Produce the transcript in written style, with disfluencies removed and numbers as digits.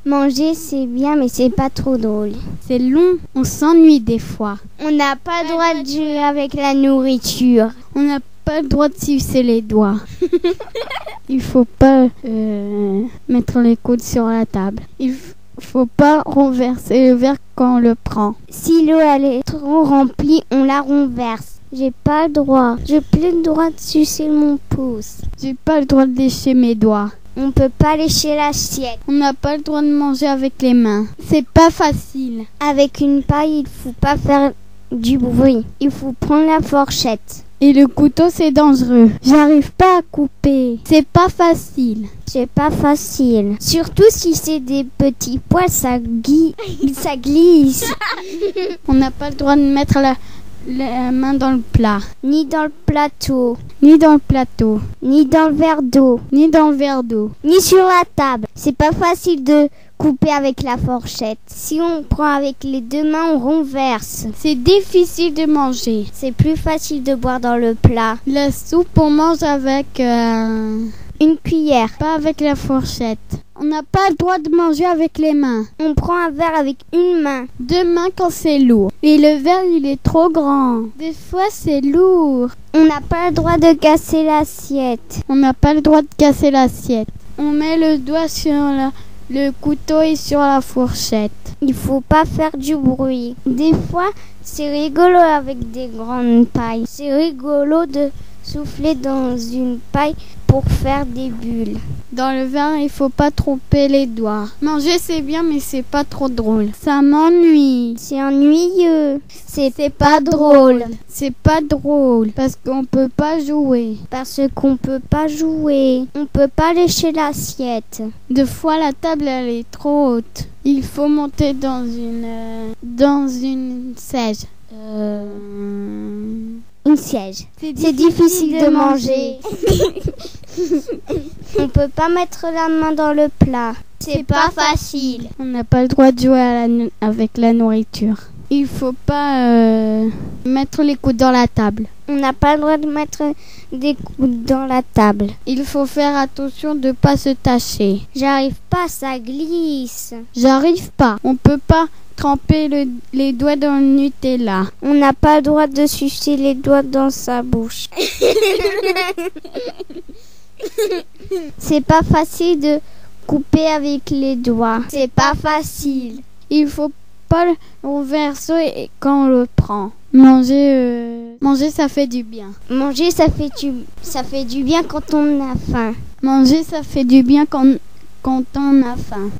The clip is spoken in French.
Manger, c'est bien, mais c'est pas trop drôle. C'est long, on s'ennuie des fois. On n'a pas le droit de jouer avec la nourriture. On n'a pas le droit de sucer les doigts. Il faut pas mettre les coudes sur la table. Il faut pas renverser le verre quand on le prend. Si l'eau elle est trop remplie, on la renverse. J'ai pas le droit. J'ai plus le droit de sucer mon pouce. J'ai pas le droit de lécher mes doigts. On peut pas lécher l'assiette. On n'a pas le droit de manger avec les mains. C'est pas facile. Avec une paille, il faut pas faire du bruit. Il faut prendre la fourchette. Et le couteau, c'est dangereux. J'arrive pas à couper. C'est pas facile. C'est pas facile. Surtout si c'est des petits poils, ça glisse. On n'a pas le droit de mettre la main dans le plat. Ni dans le plateau. Ni dans le plateau. Ni dans le verre d'eau. Ni dans le verre d'eau. Ni sur la table. C'est pas facile de couper avec la fourchette. Si on prend avec les deux mains, on renverse. C'est difficile de manger. C'est plus facile de boire dans le plat. La soupe, on mange avec une cuillère. Pas avec la fourchette. On n'a pas le droit de manger avec les mains. On prend un verre avec une main. Deux mains quand c'est lourd. Et le verre, il est trop grand. Des fois, c'est lourd. On n'a pas le droit de casser l'assiette. On n'a pas le droit de casser l'assiette. On met le doigt sur le couteau et sur la fourchette. Il faut pas faire du bruit. Des fois, c'est rigolo avec des grandes pailles. C'est rigolo de souffler dans une paille pour faire des bulles. Dans le verre, il faut pas tromper les doigts. Manger, c'est bien, mais c'est pas trop drôle. Ça m'ennuie. C'est ennuyeux. C'est pas drôle. C'est pas drôle parce qu'on peut pas jouer. Parce qu'on peut pas jouer. On peut pas lécher l'assiette. Des fois, la table, elle est trop haute. Il faut monter dans une siège. Une siège. C'est difficile de manger. On peut pas mettre la main dans le plat. C'est pas facile. On n'a pas le droit de jouer avec la nourriture. Il faut pas mettre les coudes dans la table. On n'a pas le droit de mettre des coudes dans la table. Il faut faire attention de pas se tacher. J'arrive pas, ça glisse. J'arrive pas. On peut pas tremper les doigts dans le Nutella. On n'a pas le droit de sucer les doigts dans sa bouche. C'est pas facile de couper avec les doigts. C'est pas facile. Il faut pas le renverser quand on le prend. Manger, ça fait du bien. Manger, ça fait du bien quand on a faim. Manger, ça fait du bien quand on a faim.